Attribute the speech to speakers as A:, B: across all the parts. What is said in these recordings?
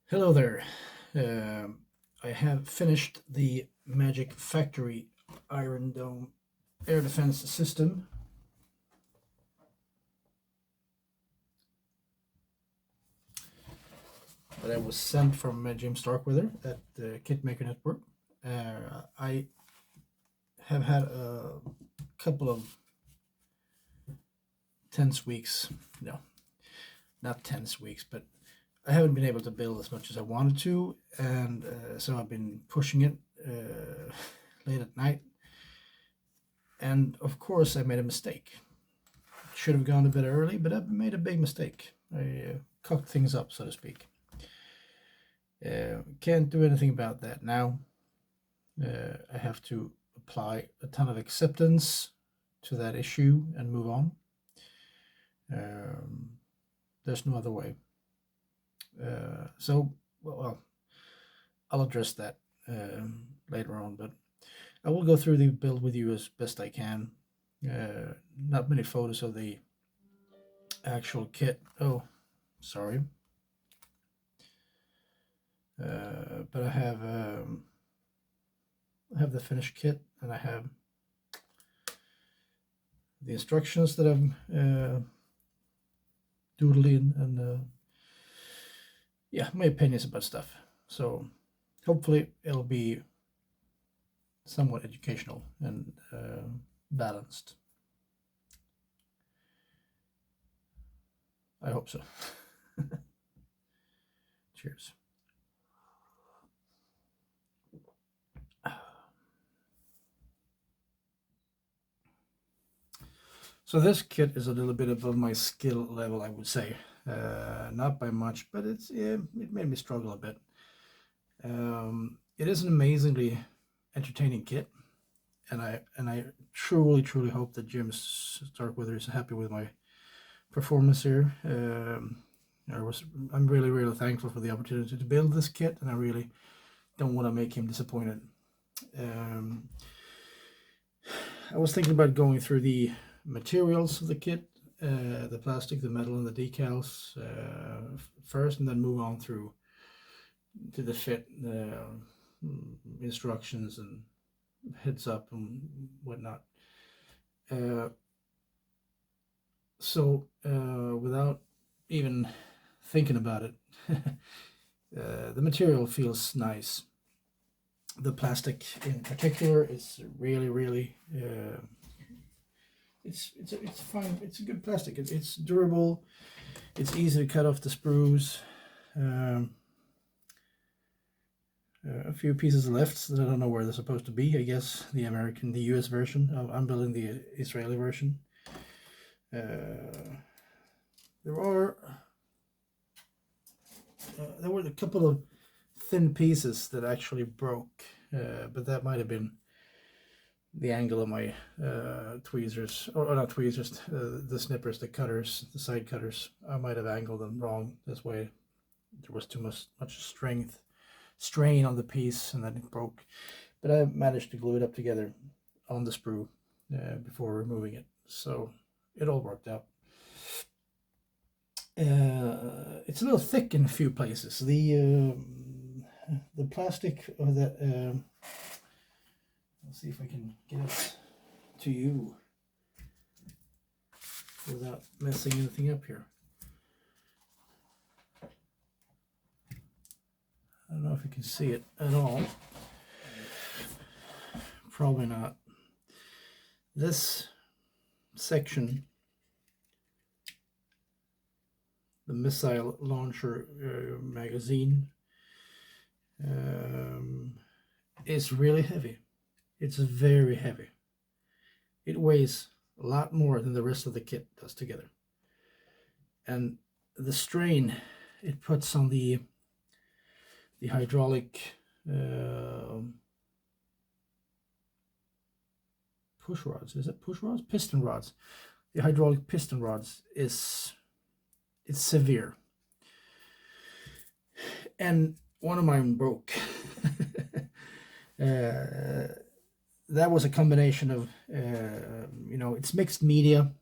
A: Hello there. I have finished the Magic Factory Iron Dome air defense system. That I was sent from Jim Starkweather at the KitMaker Network. I have had a couple of tense weeks. No, not tense weeks, but I haven't been able to build as much as I wanted to, and so I've been pushing it late at night. And of course, I made a mistake. Should have gone a bit early, but I made a big mistake. I cocked things up, so to speak. Can't do anything about that now. I have to apply a ton of acceptance to that issue and move on. Um, there's no other way. Well, I'll address that later on, but I will go through the build with you as best I can. Not many photos of the actual kit. Oh, sorry. But I have the finished kit, and I have the instructions that I'm doodling, and yeah, my opinions about stuff. So hopefully it'll be somewhat educational and balanced. I hope so. Cheers. So this kit is a little bit above my skill level, I would say. Not by much, but it made me struggle a bit. It is an amazingly entertaining kit, and I truly hope that Jim Starkweather is happy with my performance here. I'm really thankful for the opportunity to build this kit, and I really don't want to make him disappointed. I was thinking about going through the materials of the kit, the plastic, the metal, and the decals first, and then move on through to the fit, instructions, and heads up and whatnot. Without even thinking about it, the material feels nice. The plastic in particular is really it's fine. It's a good plastic. It's durable. It's easy to cut off the sprues. A few pieces left that I don't know where they're supposed to be. I guess the US version. I'm building the Israeli version. There were a couple of thin pieces that actually broke, but that might have been the angle of my tweezers, or not tweezers, the snippers, the cutters, the side cutters. I might have angled them wrong. This way, there was too much strain on the piece, and then it broke. But I managed to glue it up together on the sprue before removing it, so it all worked out. It's a little thick in a few places. The plastic of the let's see if I can get it to you without messing anything up here. I don't know if you can see it at all. Probably not. This section, the missile launcher magazine, is really heavy. It's very heavy. It weighs a lot more than the rest of the kit does together. And the strain it puts on the hydraulic push rods. Is it push rods? Piston rods. The hydraulic piston rods it's severe. And one of mine broke. That was a combination of, it's mixed media.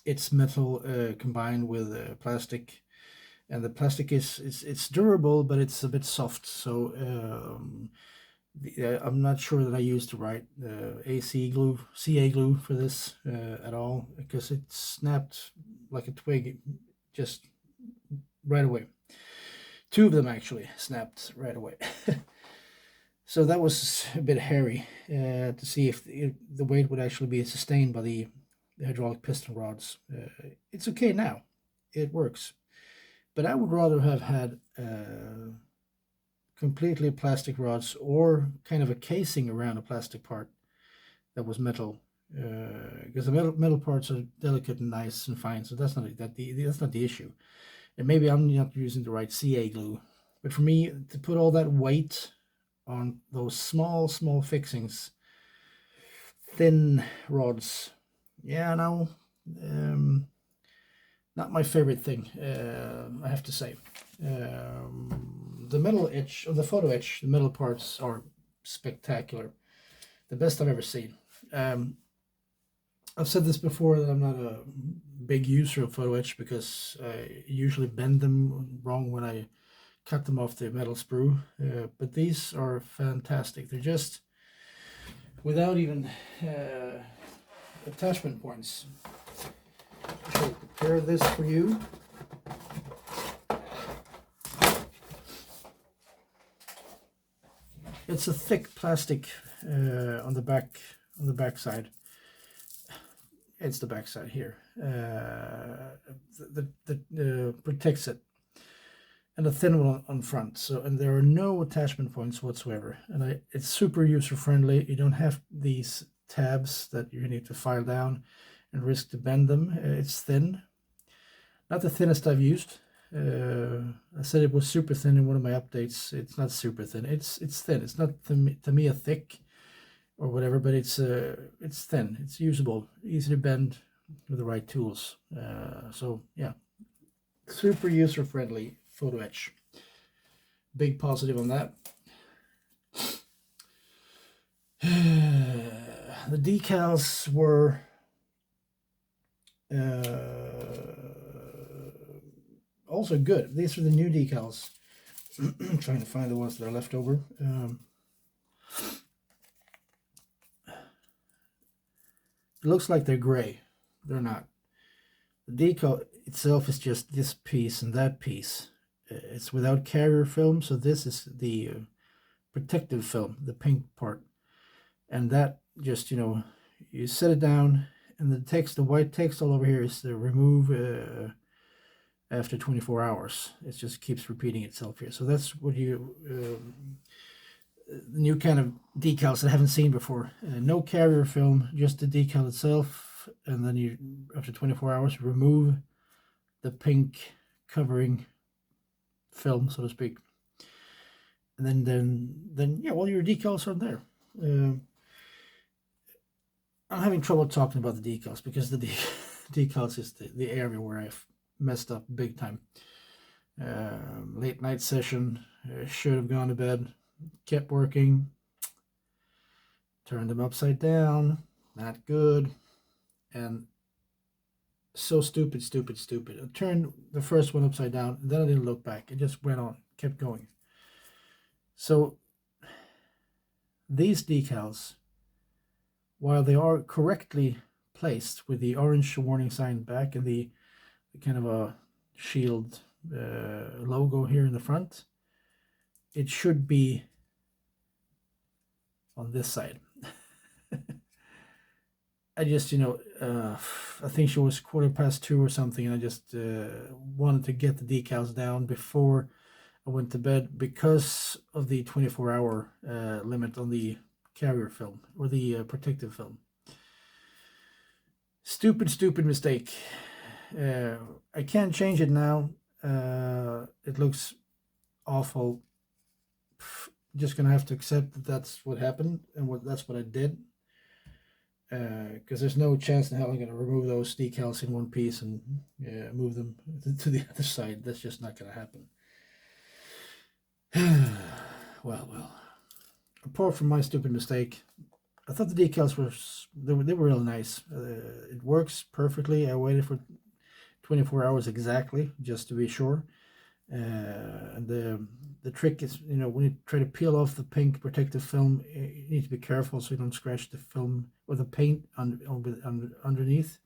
A: It's metal combined with plastic. and the plastic it's durable, but it's a bit soft. So I'm not sure that I used the right AC glue, CA glue for this at all, because it snapped like a twig just right away. Two of them actually snapped right away. So that was a bit hairy to see if the weight would actually be sustained by the hydraulic piston rods. It's okay now, it works, but I would rather have had completely plastic rods or kind of a casing around a plastic part that was metal, because the metal parts are delicate and nice and fine, so that's not the issue. And maybe I'm not using the right CA glue, but for me to put all that weight on those small fixings, thin rods, yeah, no, not my favorite thing, I have to say. The metal etch, or the photo etch, the metal parts are spectacular. The best I've ever seen. I've said this before that I'm not a big user of photo etch because I usually bend them wrong when I cut them off the metal sprue. But these are fantastic. They're just without even attachment points. I'll prepare this for you. It's a thick plastic on the back side. It's the back side here that protects it, and a thin one on front. So, and there are no attachment points whatsoever, and it's super user friendly. You don't have these tabs that you need to file down and risk to bend them. It's thin, not the thinnest I've used. I said it was super thin in one of my updates. It's not super thin. It's thin. It's not to me a thick or whatever, but it's thin. It's usable, easy to bend with the right tools. So yeah, super user friendly photo etch. Big positive on that. The decals were also good. These are the new decals. I'm trying to find the ones that are left over. It looks like they're gray. They're not. The decal itself is just this piece and that piece. It's without carrier film, so this is the protective film, the pink part. And that just, you set it down, and the white text all over here is the remove after 24 hours. It just keeps repeating itself here. So that's what new kind of decals I haven't seen before. No carrier film, just the decal itself, and then you, after 24 hours, remove the pink covering film, so to speak. And then yeah, well, your decals are there. I'm having trouble talking about the decals because the decals is the area where I've messed up big time. Late night session, should have gone to bed, kept working, turned them upside down, not good, and so stupid. I turned the first one upside down, and then I didn't look back. It just went on, kept going. So these decals, while they are correctly placed with the orange warning sign back and the kind of a shield logo here in the front, it should be on this side. I just, I think she was 2:15 or something, and I just wanted to get the decals down before I went to bed because of the 24-hour limit on the carrier film or the protective film. Stupid mistake. I can't change it now. It looks awful. Just gonna have to accept that that's what happened, and that's what I did. Because there's no chance in hell I'm gonna remove those decals in one piece and move them to the other side. That's just not gonna happen. Well. Apart from my stupid mistake, I thought the decals were real nice. It works perfectly. I waited for 24 hours exactly just to be sure. And the trick is, you know, when you try to peel off the pink protective film, you need to be careful so you don't scratch the film or the paint underneath.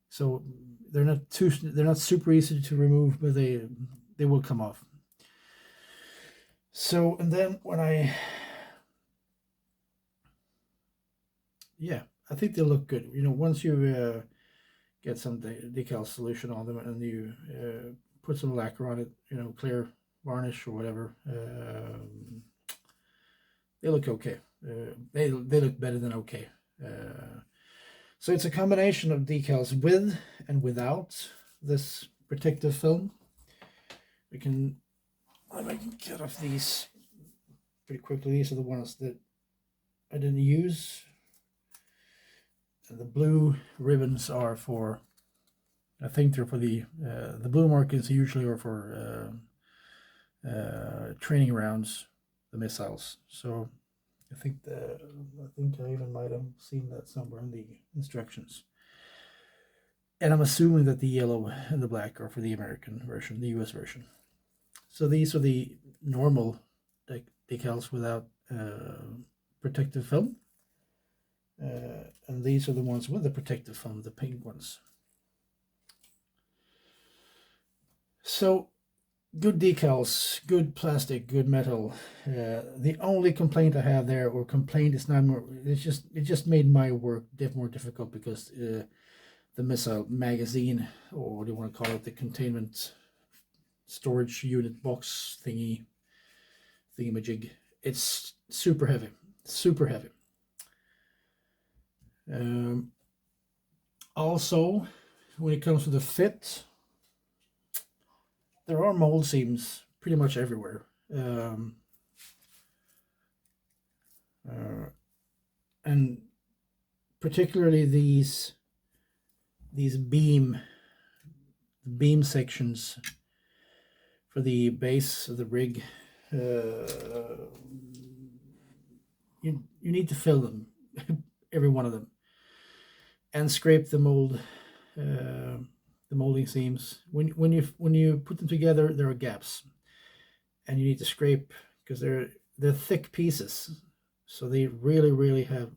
A: So they're not super easy to remove, but they will come off. So, and then when I think they look good. You know, once you get some decal solution on them and you put some lacquer on it, you know, clear varnish or whatever, they look okay. They look better than okay. So it's a combination of decals with and without this protective film. I can cut off these pretty quickly. These are the ones that I didn't use. And the blue ribbons are for, I think they're for the blue markings usually are for training rounds, the missiles. So I think I even might have seen that somewhere in the instructions. And I'm assuming that the yellow and the black are for the American version, the US version. So these are the normal decals without protective film. And these are the ones with the protective film, the pink ones. So good decals, good plastic, good metal. The only complaint I have there, or complaint is not more, it just made my work more difficult because the missile magazine, or what do you want to call it, the containment storage unit box thingamajig, it's super heavy. Also, when it comes to the fit, there are mold seams pretty much everywhere. And particularly these beam sections for the base of the rig, you need to fill them, every one of them, and scrape the mold, the molding seams. When you put them together, there are gaps, and you need to scrape because they're thick pieces, so they really have,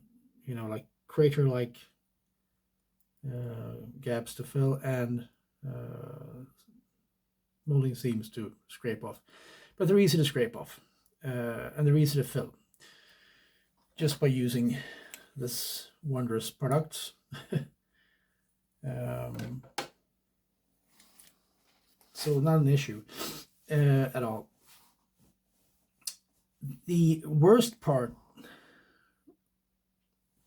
A: you know, like crater-like gaps to fill and molding seams to scrape off. But they're easy to scrape off, and they're easy to fill just by using this wondrous product. So not an issue at all. The worst part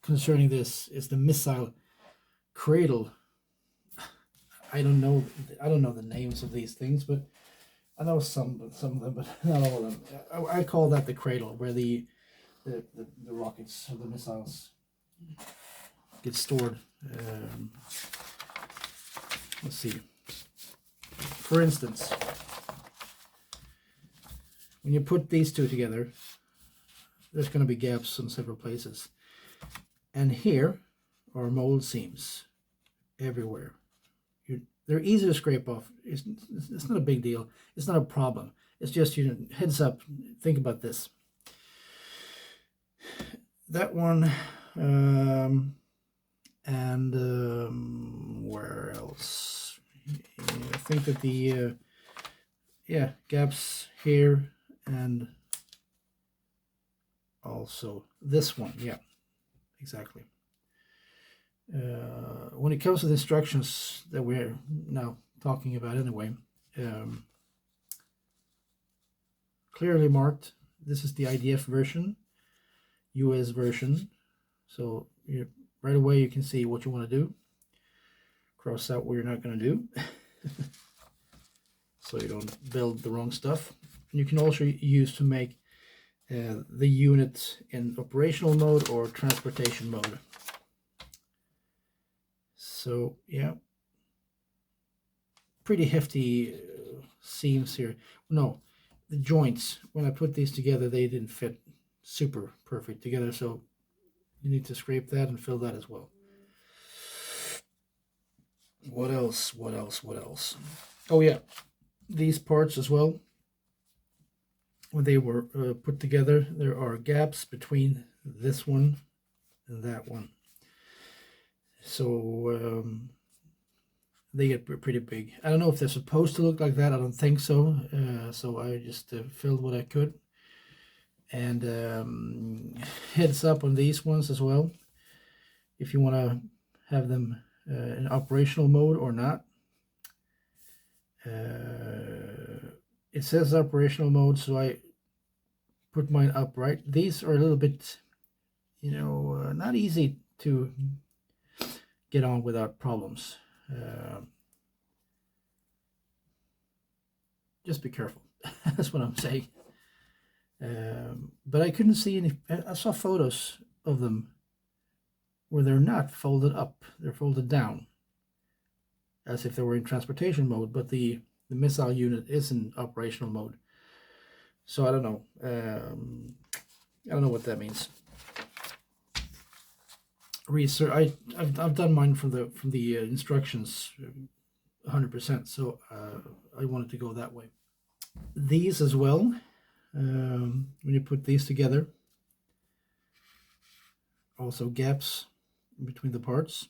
A: concerning this is the missile cradle. I don't know the names of these things, but I know some of them, but not all of them. I call that the cradle, where the rockets or the missiles get stored. Let's see. For instance, when you put these two together, there's going to be gaps in several places. And here are mold seams everywhere. They're easy to scrape off. It's not a big deal. It's not a problem. It's just, you know, heads up, think about this. That one, and where else? I think that the gaps here, and also this one. Yeah, exactly. When it comes to the instructions that we're now talking about anyway, clearly marked. This is the IDF version, US version. So right away you can see what you want to do. Cross out what you're not going to do. So you don't build the wrong stuff. And you can also use to make the unit in operational mode or transportation mode. So yeah, pretty hefty seams here. No, the joints, when I put these together, they didn't fit super perfect together, so you need to scrape that and fill that as well. What else? Oh yeah, these parts as well, when they were put together, there are gaps between this one and that one. So they get pretty big. I don't know if they're supposed to look like that. I don't think so. So I just filled what I could. And heads up on these ones as well. If you want to have them in operational mode or not. It says operational mode, so I put mine upright. These are a little bit, not easy to get on without problems. Just be careful. That's what I'm saying. But I couldn't see any. I saw photos of them where they're not folded up; they're folded down, as if they were in transportation mode. But the missile unit is in operational mode. So I don't know. I don't know what that means. Research. I've done mine from the instructions 100%. So I wanted to go that way. These as well. When you put these together, also gaps between the parts.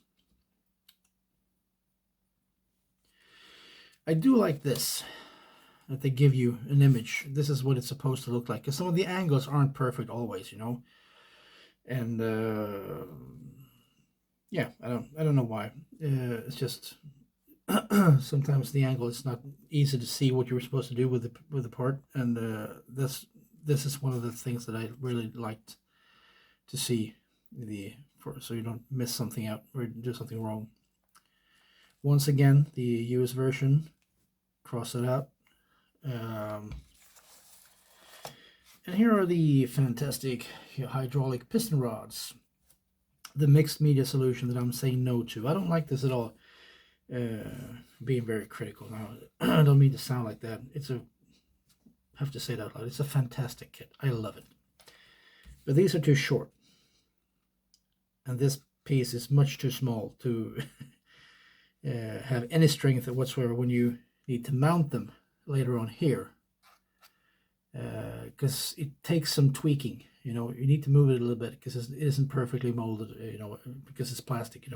A: I do like this, that they give you an image. This is what it's supposed to look like, because some of the angles aren't perfect always, and yeah, I don't know why. It's just sometimes the angle is not easy to see what you were supposed to do with the part, and this is one of the things that I really liked to see so you don't miss something out or do something wrong. Once again, the US version, cross it out. And here are the fantastic hydraulic piston rods, the mixed media solution that I'm saying no to. I don't like this at all. Being very critical now. I don't mean to sound like that. I have to say that out loud. It's a fantastic kit. I love it. But these are too short. And this piece is much too small to have any strength whatsoever when you need to mount them later on here. Because it takes some tweaking. You need to move it a little bit because it isn't perfectly molded, because it's plastic,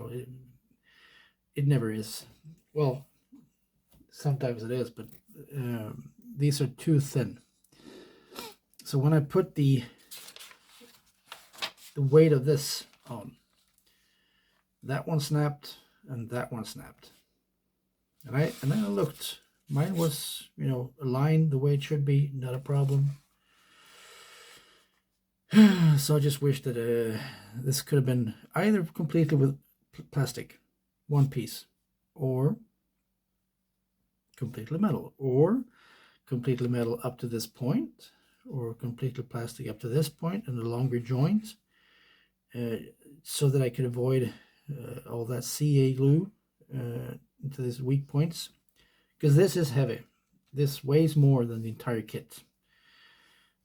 A: It never is. Well, sometimes it is, but these are too thin. So when I put the weight of this on, that one snapped and that one snapped. And then I looked. Mine was, aligned the way it should be, not a problem. So I just wish that this could have been either completely with plastic, one piece, or completely metal, or completely metal up to this point, or completely plastic up to this point and a longer joint, so that I could avoid all that CA glue into these weak points, because this is heavy. This weighs more than the entire kit,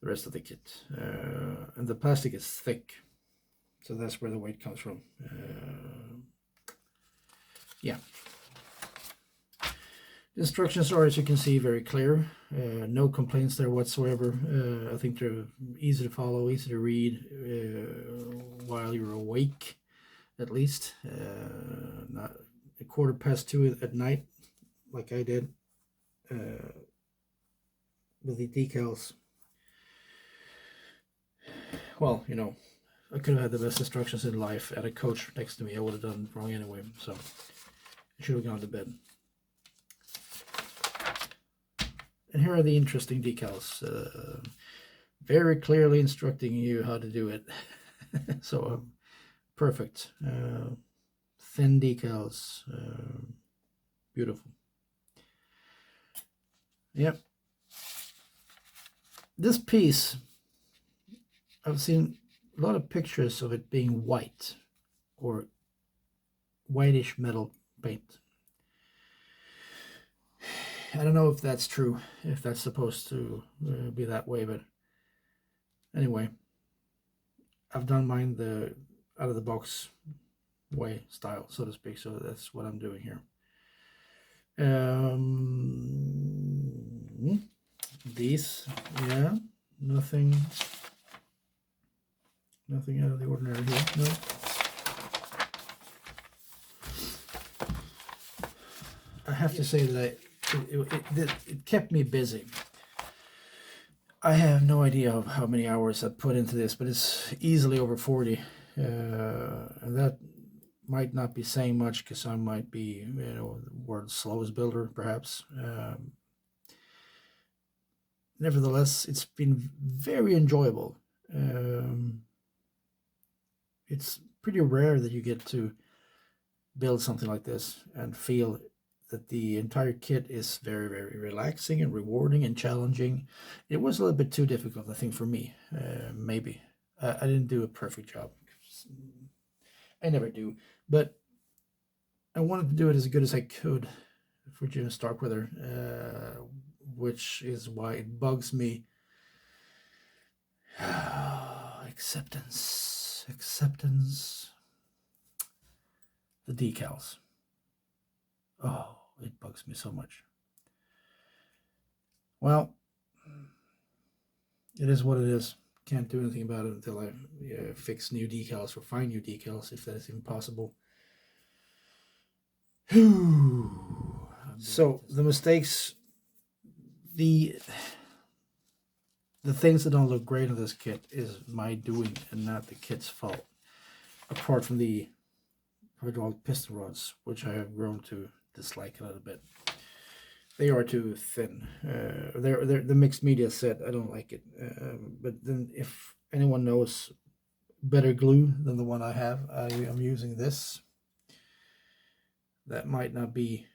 A: the rest of the kit, and the plastic is thick, so that's where the weight comes from. Yeah. The instructions are, as you can see, very clear. No complaints there whatsoever. I think they're easy to follow, easy to read while you're awake, at least. Not 2:15 at night, like I did with the decals. Well, I could have had the best instructions in life. Had a coach next to me, I would have done wrong anyway. So I should have gone to bed. And here are the interesting decals. Very clearly instructing you how to do it. So perfect. Thin decals. Beautiful. Yep. This piece, I've seen a lot of pictures of it being white or whitish metal paint. I don't know if that's true, if that's supposed to be that way, but anyway, I've done mine the out of the box way style, so to speak, so that's what I'm doing here. these. Yeah, nothing out of the ordinary here. No. I have to say that it kept me busy. I have no idea of how many hours I put into this, but it's easily over 40. And that might not be saying much because I might be, the world's slowest builder, perhaps. Nevertheless, it's been very enjoyable. It's pretty rare that you get to build something like this and feel that the entire kit is very, very relaxing and rewarding and challenging. It was a little bit too difficult, I think, for me. Maybe. I didn't do a perfect job. I never do. But I wanted to do it as good as I could for Jim Starkweather, which is why it bugs me. Acceptance. The decals. Oh, it bugs me so much. Well, it is what it is. Can't do anything about it until I fix new decals or find new decals, if that is even possible. So the mistakes, the things that don't look great in this kit is my doing and not the kit's fault. Apart from the hydraulic piston rods, which I have grown to dislike a little bit. They are too thin. They're the mixed media set. I don't like it. But then if anyone knows better glue than the one I have, I'm using this. That might not be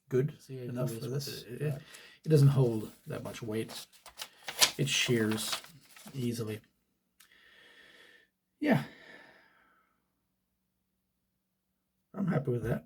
A: good enough for this. It doesn't hold that much weight. It shears easily. Yeah. I'm happy with that.